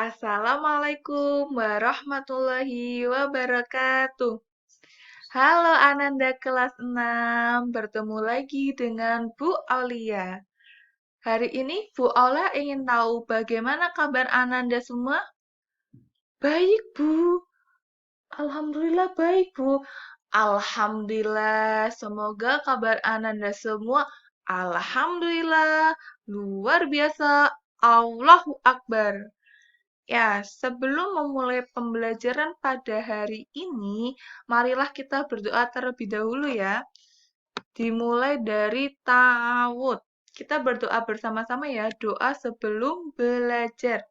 Assalamualaikum warahmatullahi wabarakatuh. Halo Ananda kelas 6, bertemu lagi dengan Bu Aulia. Hari ini Bu Aulia ingin tahu bagaimana kabar Ananda semua? Baik, Bu. Alhamdulillah baik, Bu. Alhamdulillah, semoga kabar Ananda semua Alhamdulillah luar biasa. Allahu Akbar. Ya, sebelum memulai pembelajaran pada hari ini, marilah kita berdoa terlebih dahulu ya. Dimulai dari ta'awud. Kita berdoa bersama-sama ya, doa sebelum belajar.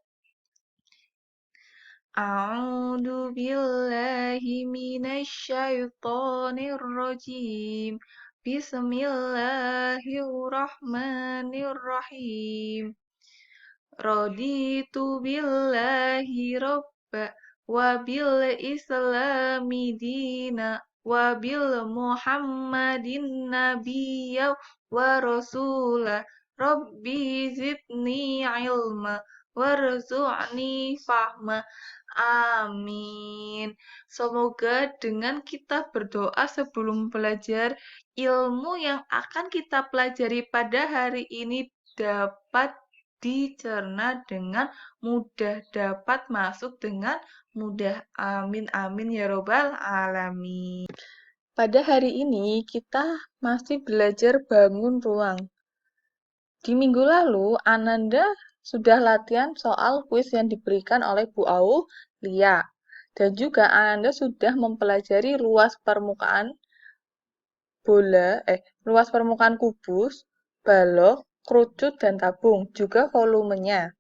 A'udzu billahi minasyaitonir rajim. Bismillahirrahmanirrahim. Raditu billahi robba wa bil islami dina wa bil muhammadin nabiyya wa rasula rabbi zidni ilma warzu'ni fahma. Amin. Semoga dengan kita berdoa sebelum belajar, ilmu yang akan kita pelajari pada hari ini dapat dicerna dengan mudah, dapat masuk dengan mudah. Amin, amin ya robbal alamin. Pada hari ini kita masih belajar bangun ruang. Di minggu lalu, Ananda sudah latihan soal kuis yang diberikan oleh Bu Aulia. Dan juga Ananda sudah mempelajari luas permukaan kubus, balok, kerucut, dan tabung, juga volumenya.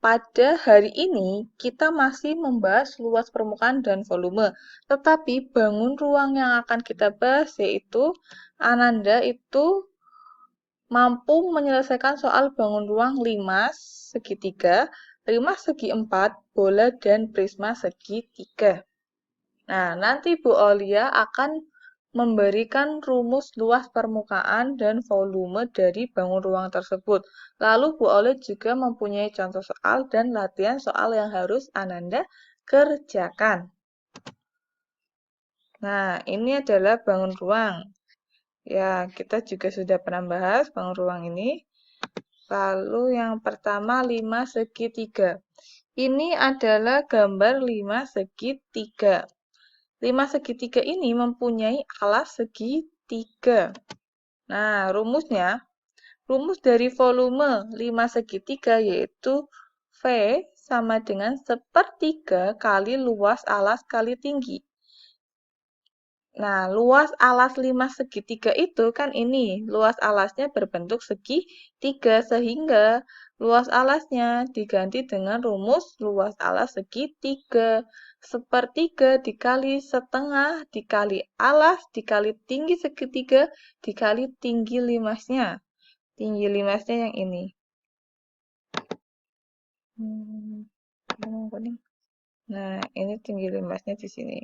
Pada hari ini, kita masih membahas luas permukaan dan volume. Tetapi bangun ruang yang akan kita bahas yaitu Ananda itu mampu menyelesaikan soal bangun ruang limas segitiga, limas segi 4, bola, dan prisma segitiga. Nah, nanti Bu Aulia akan memberikan rumus luas permukaan dan volume dari bangun ruang tersebut. Lalu Bu Aulia juga mempunyai contoh soal dan latihan soal yang harus Ananda kerjakan. Nah, ini adalah bangun ruang. Ya, kita juga sudah pernah bahas bangun ruang ini. Lalu yang pertama 5 segitiga. Ini adalah gambar 5 segitiga. 5 segitiga ini mempunyai alas segitiga. Nah, rumus dari volume 5 segitiga yaitu V sama dengan sepertiga kali luas alas kali tinggi. Nah, luas alas 5 segitiga itu kan ini, luas alasnya berbentuk segitiga, sehingga luas alasnya diganti dengan rumus luas alas segitiga. Sepertiga dikali setengah, dikali alas, dikali tinggi segitiga, dikali tinggi limasnya. Tinggi limasnya yang ini. Nah, ini tinggi limasnya di sini.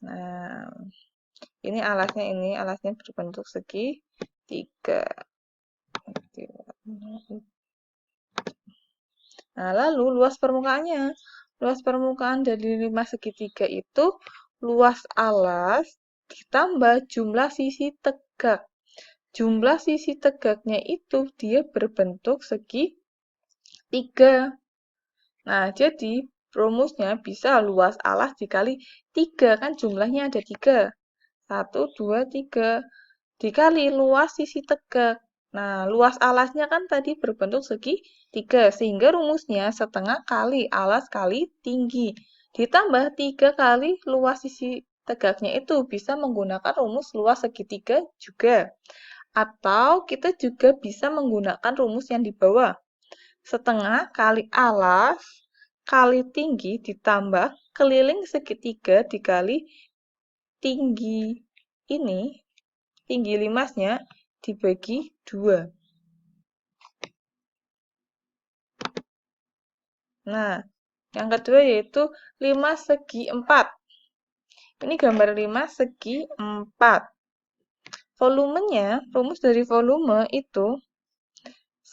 Nah, ini alasnya berbentuk segitiga. Nah, lalu luas permukaannya. Luas permukaan dari 5 segitiga itu luas alas ditambah jumlah sisi tegak. Jumlah sisi tegaknya itu dia berbentuk segitiga. Nah, jadi rumusnya bisa luas alas dikali 3, kan jumlahnya ada 3. 1, 2, 3. Dikali luas sisi tegak. Nah, luas alasnya kan tadi berbentuk segitiga, sehingga rumusnya setengah kali alas kali tinggi. Ditambah 3 kali luas sisi tegaknya itu bisa menggunakan rumus luas segitiga juga. Atau kita juga bisa menggunakan rumus yang di bawah. Setengah kali alas kali tinggi ditambah keliling segitiga dikali tinggi ini, tinggi limasnya dibagi 2. Nah, yang kedua yaitu 5 segi 4. Ini gambar 5 segi 4. Volumenya, rumus dari volume itu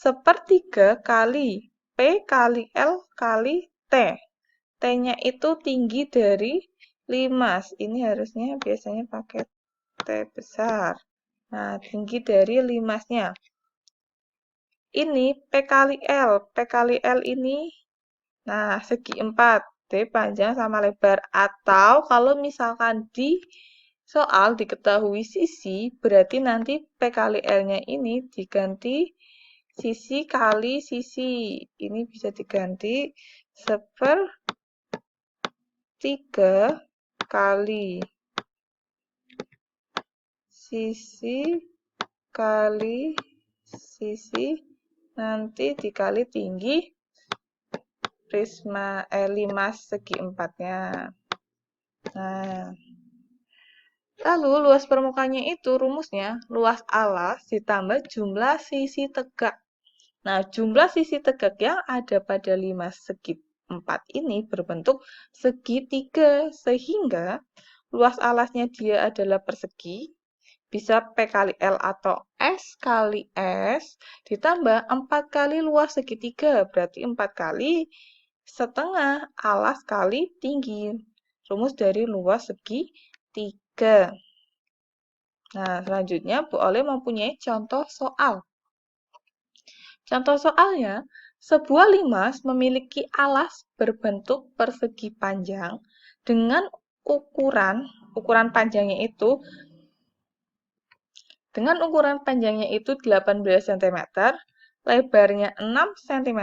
sepertiga kali P kali L kali T. T-nya itu tinggi dari limas. Ini harusnya biasanya pakai T besar. Nah, tinggi dari limasnya. Ini P kali L. P kali L ini, nah, segi 4. D panjang sama lebar. Atau kalau misalkan di soal diketahui sisi, berarti nanti P kali L-nya ini diganti sisi kali sisi. Ini bisa diganti 1/3 kali sisi kali sisi, nanti dikali tinggi limas segi 4-nya. Nah, lalu luas permukaannya itu rumusnya luas alas ditambah jumlah sisi tegak. Nah, jumlah sisi tegak yang ada pada limas segi 4 ini berbentuk segitiga, sehingga luas alasnya dia adalah persegi, bisa P kali L atau S kali S, ditambah 4 kali luas segitiga, berarti 4 kali setengah alas kali tinggi. Rumus dari luas segitiga. Nah, selanjutnya Bu Oleh mempunyai contoh soal. Contoh soalnya, sebuah limas memiliki alas berbentuk persegi panjang dengan ukuran panjangnya itu 18 cm, lebarnya 6 cm,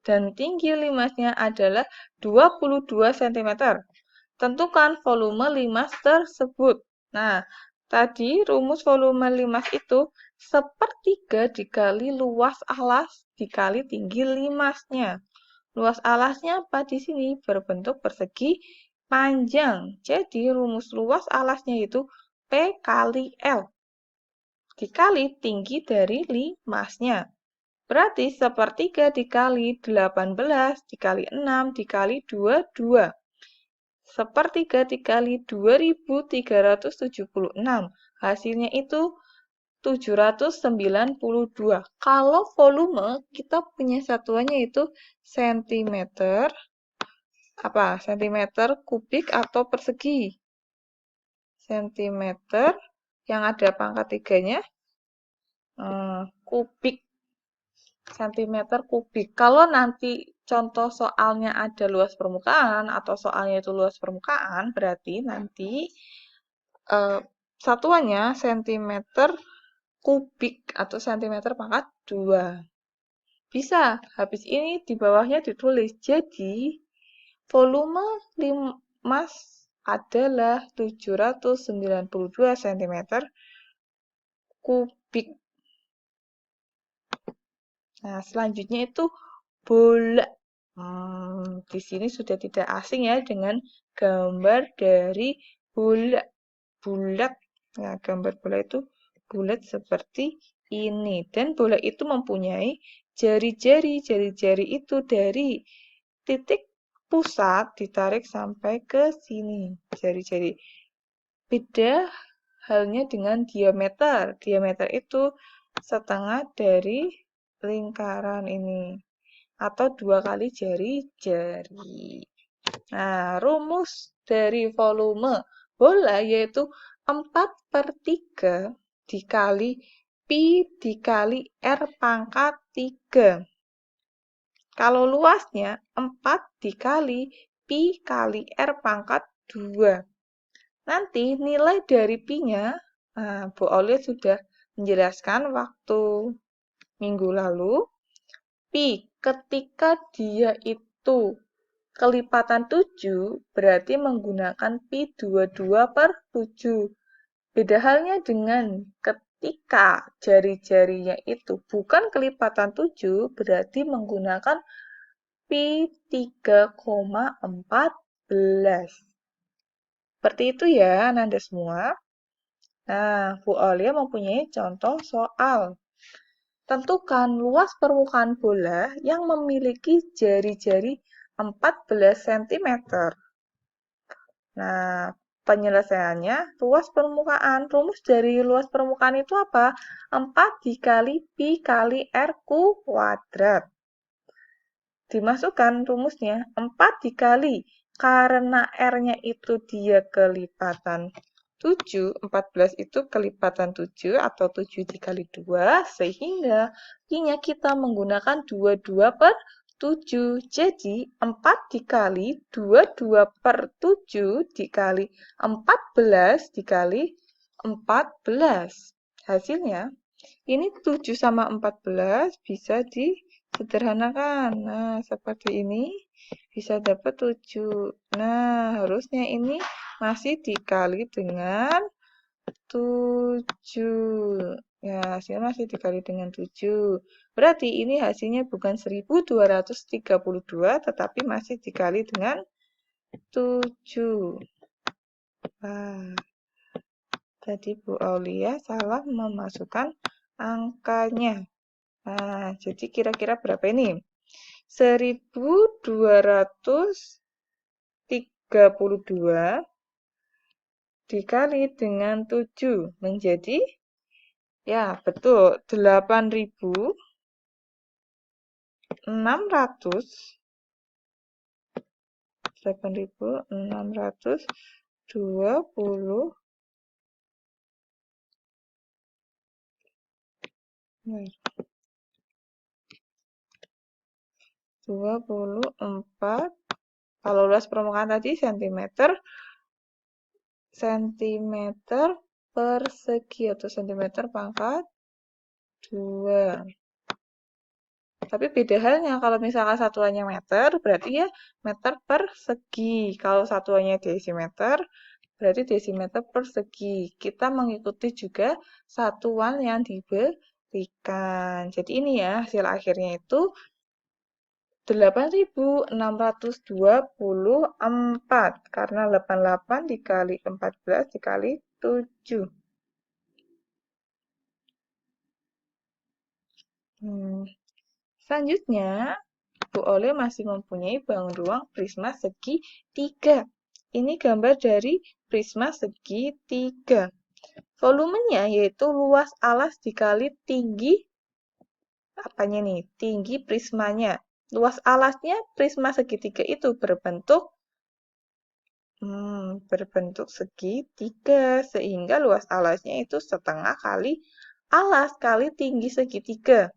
dan tinggi limasnya adalah 22 cm. Tentukan volume limas tersebut. Nah, tadi rumus volume limas itu 1/3 dikali luas alas dikali tinggi limasnya. Luas alasnya apa di sini? Berbentuk persegi panjang. Jadi rumus luas alasnya itu P kali L dikali tinggi dari limasnya. Berarti 1/3 dikali 18 dikali 6 dikali 22. 1/3 dikali 2376. Hasilnya itu 792. Kalau volume, kita punya satuannya itu sentimeter, sentimeter kubik atau persegi. Sentimeter yang ada pangkat 3-nya, kubik. Sentimeter kubik. Kalau nanti contoh soalnya ada luas permukaan atau soalnya itu luas permukaan, berarti nanti satuannya sentimeter kubik atau sentimeter pangkat 2. Bisa, habis ini di bawahnya ditulis. Jadi, volume limas adalah 792 cm kubik. Nah, selanjutnya itu bola. Di sini sudah tidak asing ya dengan gambar dari bola. Bulat. Nah, gambar bola itu bulat seperti ini. Dan bola itu mempunyai jari-jari. Jari-jari itu dari titik pusat ditarik sampai ke sini. Jari-jari. Beda halnya dengan diameter. Diameter itu setengah dari lingkaran ini. Atau 2 kali jari-jari. Nah, rumus dari volume bola yaitu 4/3 dikali pi dikali R pangkat 3. Kalau luasnya 4 dikali pi kali R pangkat 2. Nanti nilai dari pi-nya, Bu Olia sudah menjelaskan waktu minggu lalu, pi ketika dia itu kelipatan 7 berarti menggunakan pi 22/7. Beda halnya dengan ketika jari-jarinya itu bukan kelipatan 7 berarti menggunakan pi 3,14. Seperti itu ya, Anda semua. Nah, Bu Olia mempunyai contoh soal. Tentukan luas permukaan bola yang memiliki jari-jari 14 cm. Nah, penyelesaiannya luas permukaan. Rumus dari luas permukaan itu apa? 4 dikali pi kali R kuadrat. dimasukkan rumusnya 4 dikali, karena R-nya itu dia kelipatan 7, 14 itu kelipatan 7 atau 7 dikali 2, sehingga I-nya kita menggunakan 22 per 7. Jadi, 4 dikali 22 per 7 dikali 14 dikali 14. Hasilnya, ini 7 sama 14 bisa disederhanakan. Nah, seperti ini bisa dapat 7. Nah, harusnya ini masih dikali dengan 7. Ya, hasilnya masih dikali dengan 7. Berarti ini hasilnya bukan 1232, tetapi masih dikali dengan 7. Nah, tadi Bu Aulia salah memasukkan angkanya. Nah, jadi kira-kira berapa ini? 1232 dikali dengan 7 menjadi, ya betul, 8.620 24, kalau luas permukaan tadi sentimeter persegi atau sentimeter pangkat 2. Tapi beda halnya kalau misalkan satuannya meter, berarti ya meter persegi. Kalau satuannya desimeter, berarti desimeter persegi. Kita mengikuti juga satuan yang diberikan. Jadi ini ya hasil akhirnya itu 8.624 karena 88 dikali 14 dikali 7. Selanjutnya, Bu Ole masih mempunyai bangun ruang prisma segi 3. Ini gambar dari prisma segi 3. Volumenya yaitu luas alas dikali tinggi apanya nih? Tinggi prismanya. Luas alasnya prisma segitiga itu berbentuk segitiga, sehingga luas alasnya itu setengah kali alas kali tinggi segitiga.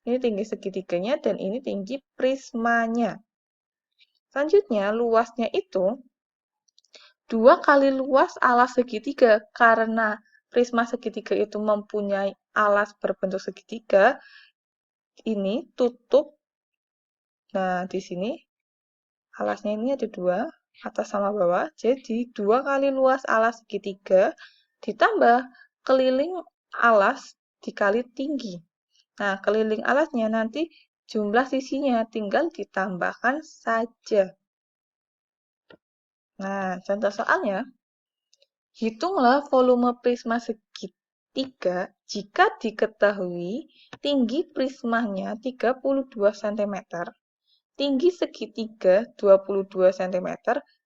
Ini tinggi segitiganya dan ini tinggi prismanya. Selanjutnya, luasnya itu 2 kali luas alas segitiga. Karena prisma segitiga itu mempunyai alas berbentuk segitiga, ini tutup. Nah, di sini alasnya ini ada 2, atas sama bawah. Jadi, 2 kali luas alas segitiga ditambah keliling alas dikali tinggi. Nah, keliling alasnya nanti jumlah sisinya tinggal ditambahkan saja. Nah, contoh soalnya, hitunglah volume prisma segitiga jika diketahui tinggi prismanya 32 cm, tinggi segitiga 22 cm,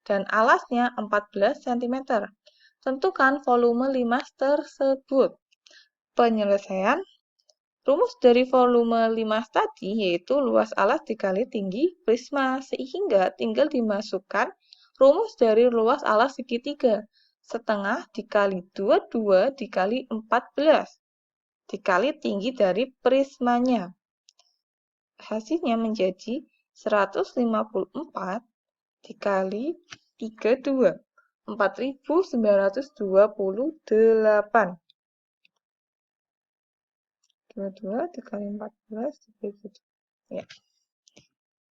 dan alasnya 14 cm. Tentukan volume limas tersebut. Penyelesaian rumus dari volume limas tadi yaitu luas alas dikali tinggi prisma, sehingga tinggal dimasukkan rumus dari luas alas segitiga. Setengah dikali 22 dikali 14 dikali tinggi dari prismanya. Hasilnya menjadi 154 dikali 32. 4.928. 22 dikali 14 dikali. Ya.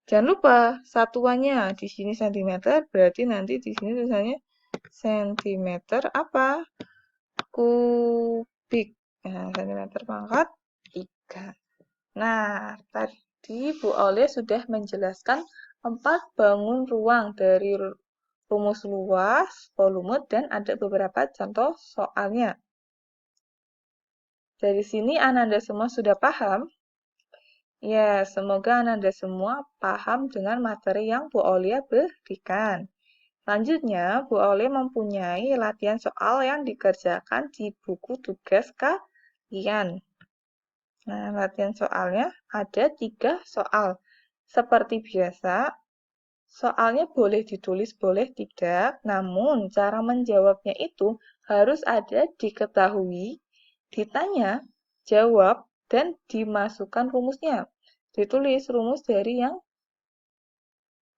Jangan lupa satuannya di sini cm, berarti nanti di sini tulisannya cm apa? Kubik. Nah, cm pangkat 3. Nah, tadi Bu Aulia sudah menjelaskan 4 bangun ruang dari rumus luas, volume, dan ada beberapa contoh soalnya. Dari sini Ananda semua sudah paham? Ya, semoga Ananda semua paham dengan materi yang Bu Aulia berikan. Selanjutnya, Bu Aulia mempunyai latihan soal yang dikerjakan di buku tugas kalian. Nah, latihan soalnya ada 3 soal. Seperti biasa, soalnya boleh ditulis, boleh tidak, namun cara menjawabnya itu harus ada diketahui, ditanya, jawab, dan dimasukkan rumusnya. Ditulis rumus dari yang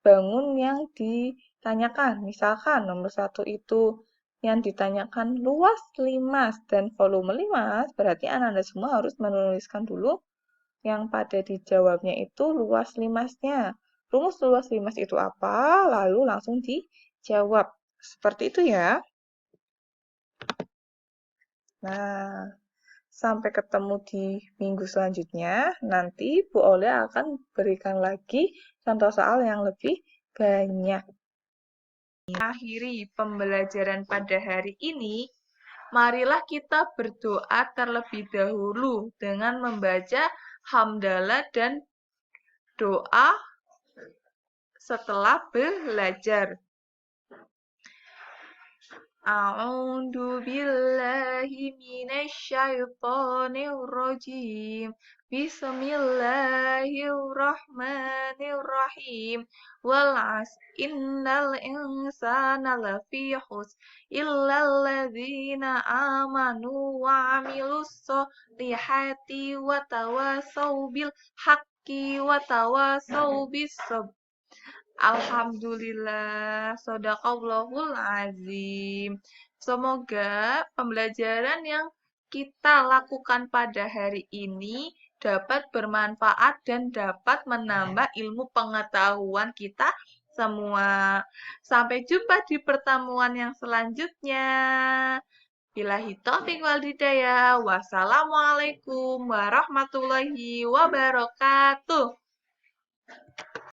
bangun yang ditanyakan. Misalkan nomor 1 itu yang ditanyakan luas limas dan volume limas, berarti Anda semua harus menuliskan dulu yang pada dijawabnya itu luas limasnya. Rumus luas limas itu apa? Lalu langsung dijawab. Seperti itu ya. Nah, sampai ketemu di minggu selanjutnya. Nanti Bu Olia akan berikan lagi contoh soal yang lebih banyak. Akhiri pembelajaran pada hari ini, marilah kita berdoa terlebih dahulu dengan membaca hamdalah dan doa setelah belajar. A'udzu billahi minasyaitonir rajim. Bismillahirrahmanirrahim. Wal 'asr innal insana lafi khusr illal ladzina amanu wa 'amilus sholihati wa tawasaw bil haqqi wa tawasaw bis sabr. Alhamdulillah, sodaqallahul azim. Semoga pembelajaran yang kita lakukan pada hari ini dapat bermanfaat dan dapat menambah ilmu pengetahuan kita semua. Sampai jumpa di pertemuan yang selanjutnya. Billahi taufiq wal hidayah. Wassalamualaikum warahmatullahi wabarakatuh.